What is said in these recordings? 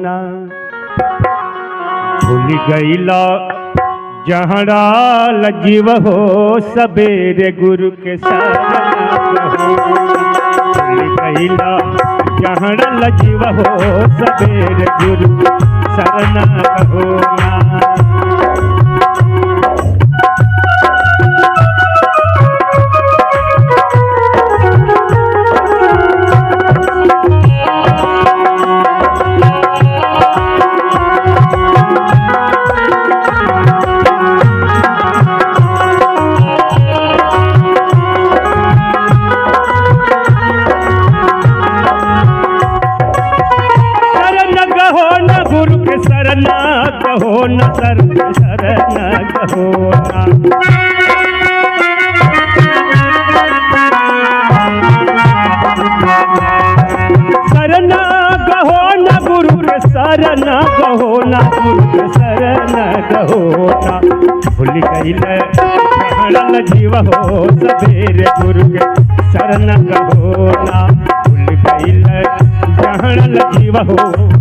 ना भूल गईला जहरा लजीव हो सबेरे गुरु के शरण हो। भूल गईला जहरा लजीव हो सबेरे गुरु शरण हो ना। शरण कहो न शरण कहो ना। शरण कहो न गुरु के शरण कहो न गुरु के शरण कहो ना। भूल गईल शरण जीव हो सबेरे गुरु के शरण कहो ना। भूल गईल शरण जीव हो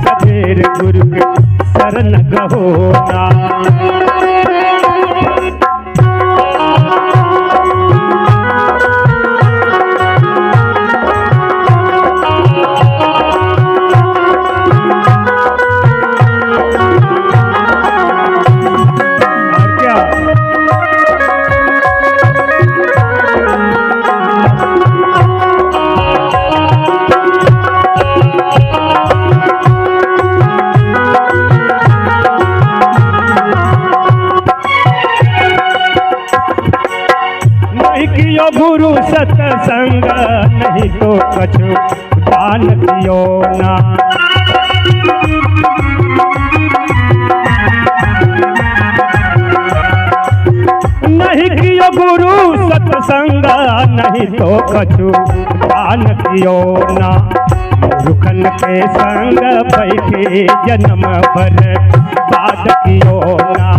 सबेरे गुरु के शरण कहो ना। गुरु सत्संग नहीं तो कछु दान कियो ना। नहीं कियो गुरु सत्संग नहीं तो कछु दान कियो ना। मूर्खन के संग बैठे जन्म भर बाद कियो ना।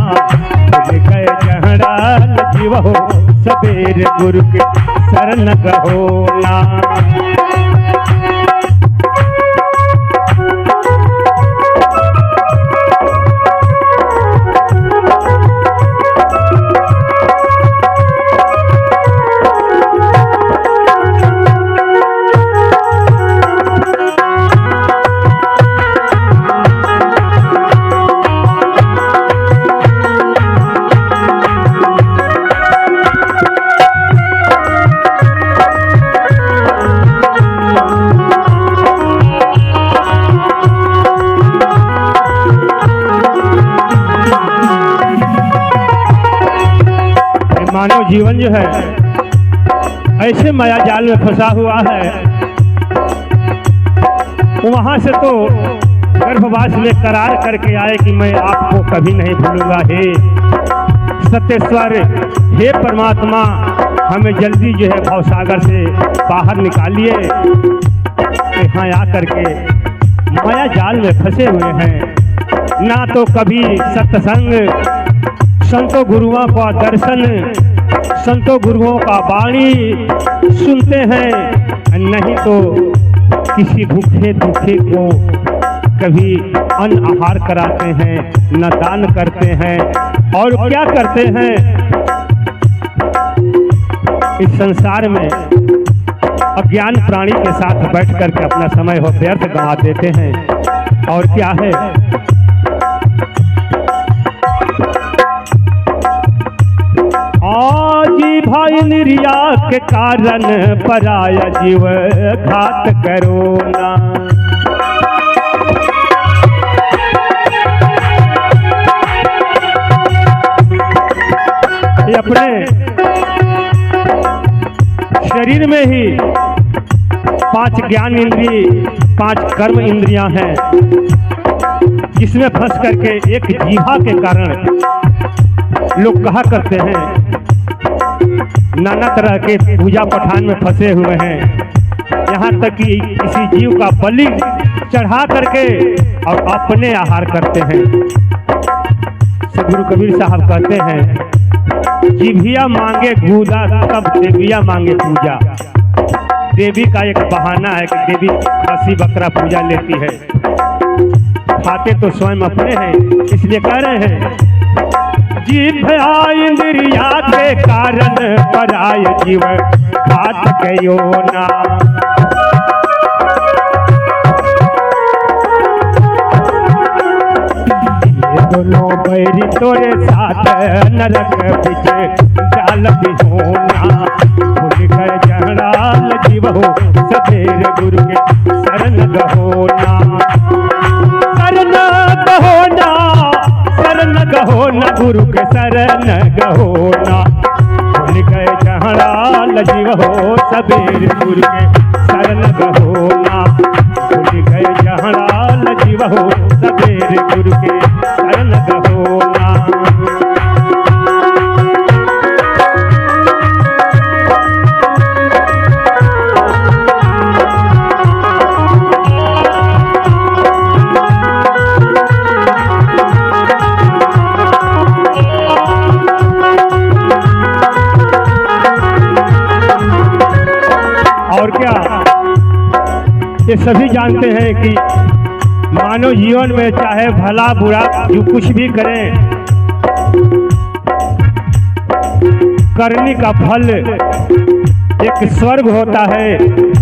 भूल गए जहरा जीव हो सबेरे गुरु के शरण कहो ना। मानव जीवन जो है ऐसे माया जाल में फंसा हुआ है। वहां से तो गर्भवास में करार करके आए कि मैं आपको कभी नहीं भूलूंगा। हे सत्येश्वर, हे परमात्मा, हमें जल्दी जो है भवसागर से बाहर निकालिए। यहाँ आकर के माया जाल में फंसे हुए हैं। ना तो कभी सत्संग, संतों गुरुओं का दर्शन, संतों गुरुओं का वाणी सुनते हैं, नहीं तो किसी भूखे दुखे को कभी अन्न आहार कराते हैं, न दान करते हैं। और क्या करते हैं, इस संसार में अज्ञान प्राणी के साथ बैठ करके अपना समय हो व्यर्थ गंवा देते हैं। और क्या है, भाई निर्या के कारण पराया जीव घात करो ना। ये अपने शरीर में ही 5 ज्ञान इंद्रिय, 5 कर्म इंद्रियां हैं, जिसमें फंस करके एक जीवा के कारण लोग कहा करते हैं नाना तरह के पूजा पठान में फंसे हुए हैं। यहाँ तक कि किसी जीव का बलि चढ़ा करके और अपने आहार करते हैं। सदगुरु कबीर साहब कहते हैं, जीभिया मांगे गूदा तब देविया मांगे पूजा। देवी का एक बहाना है कि देवी खसी बकरा पूजा लेती है। खाते तो स्वयं अपने हैं। इसलिए कह रहे हैं जीभ इंद्रिया के कारण पराय जीव खात गयो ना। ये दोनों बैरी तोरे साथ नरक बिच जाल भी होना। भूल गए जहराल जीव हो सवेर गुरु के शरण गहोना। शरण गहोना, शरण गहोना, गुरु के शरण गहोना। भूल गए जहराल जीव हो सवेर गुरु के शरण गहोना। भूल गए जहराल जीव हो सवेर गुरु के शरण गहोना। और क्या, ये सभी जानते हैं कि मानव जीवन में चाहे भला बुरा जो कुछ भी करें, करने का फल एक स्वर्ग होता है,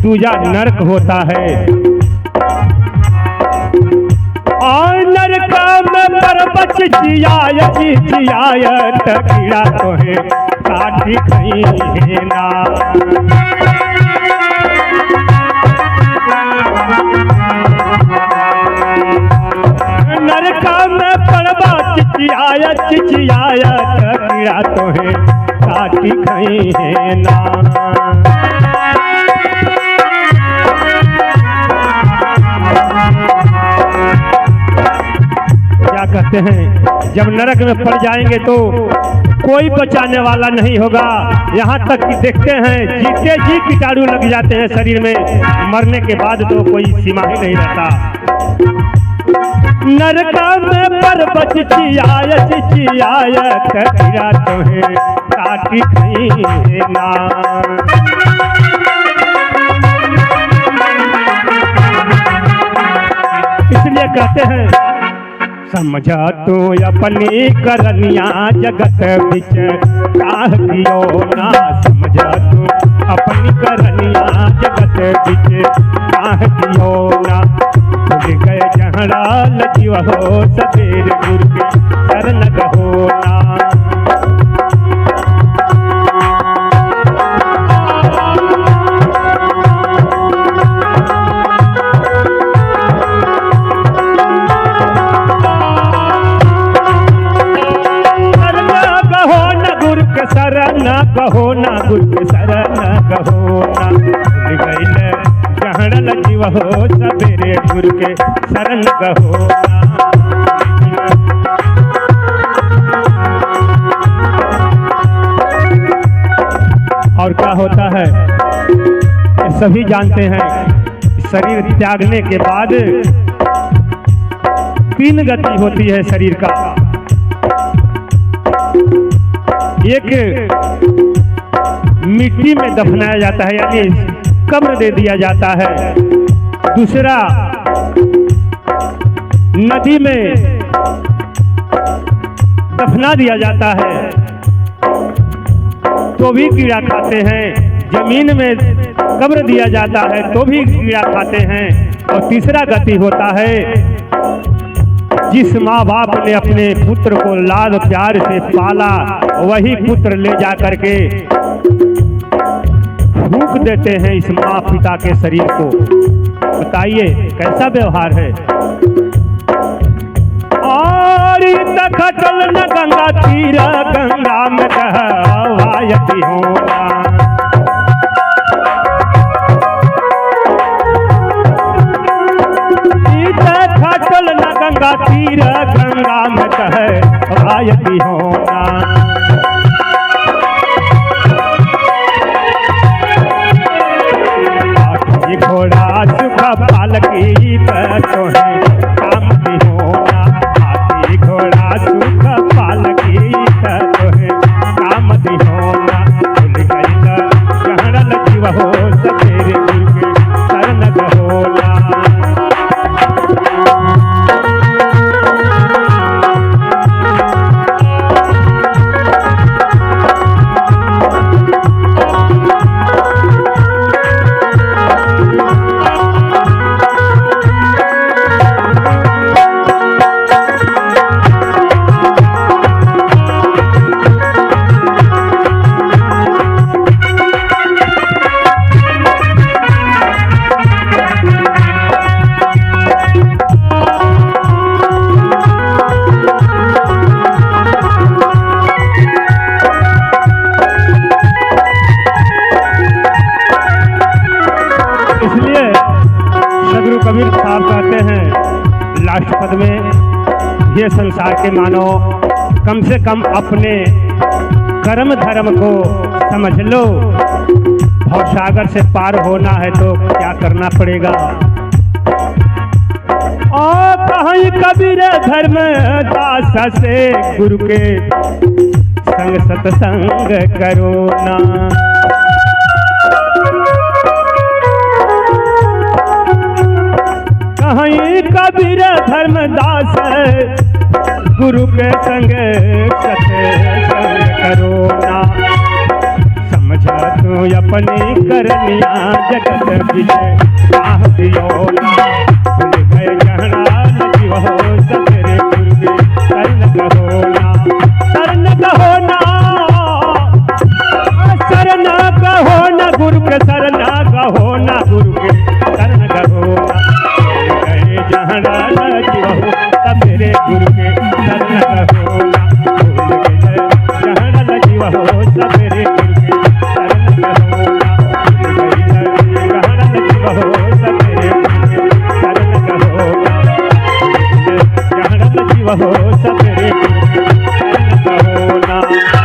दूजा नरक होता है। और नरक में परबच जियायत जियायत कीड़ा तो है काटी खई है ना। नरका में पड़वा चिचियाया चिचियाया कीड़ा तो है काटी खई है ना। क्या कहते हैं, जब नरक में पड़ जाएंगे तो कोई बचाने वाला नहीं होगा। यहाँ तक कि देखते हैं जीते जी कीटाणु लग जाते हैं शरीर में, मरने के बाद तो कोई सीमा ही नहीं रहता। नरका में परबच चियायत चियायत कीड़ा तो है काटी खई है ना। इसलिए कहते हैं समझा तू अपनी करनिया जगत बिच काह कियो ना। समझा तू अपनी करनिया जगत बिच काह कियो ना। भूल गए जहराल जीव हो सवेर गुरु के शरण गहोना। शरण गहोना, गुरु के शरण गहोना। भूल गए जहराल जीव हो सवेरे गुरु के शरण गहोना। और क्या होता है, सभी जानते हैं शरीर त्यागने के बाद 3 गति होती है शरीर का। एक मिट्टी में दफनाया जाता है, यानी कब्र दे दिया जाता है। दूसरा नदी में दफना दिया जाता है तो भी कीड़ा खाते हैं। जमीन में कब्र दिया जाता है तो भी कीड़ा खाते हैं। और तीसरा गति होता है, जिस माँ बाप ने अपने पुत्र को लाड प्यार से पाला वही पुत्र ले जा करके फूंक देते हैं इस माँ पिता के शरीर को। बताइए कैसा व्यवहार है। और खटल न गंगा तीर गंगा में कहवायती होना। खटल न गंगा तीर गंगा में कहवायती होना। घोड़ा सुख पालकी तो है काम की होना। हाथी घोड़ा सुख पालकी तो है काम की होना। भूल गई कहल जीव हो सवेरे गुरु के शरण गहोना। में ये संसार के मानो कम से कम अपने कर्म धर्म को समझ लो। भवसागर से पार होना है तो क्या करना पड़ेगा। और कहीं कबीर धर्म दास से गुरु के संग सत्संग करो ना। कहीं कबीर धर्मदास गुरु के संग सत्संग करो ना। समझा तू अपनी करनिया जगत विजय आह दियो ना। भूल गए जहरा जीव हो सतरे गुरु के शरण कहो ना। शरण कहो ना, शरण कहो ना गुरु के शरण कहो ना। गुरु के शरण कहो ना। जहरा जीव हो सतरे गुरु के शरण कहो ना। भूल गए जहरा जीव हो सतरे गुरु के शरण कहो ना। भूल गए जहरा जीव हो सतरे गुरु के शरण कहो ना। जहरा जीव हो सतरे गुरु के शरण कहो ना।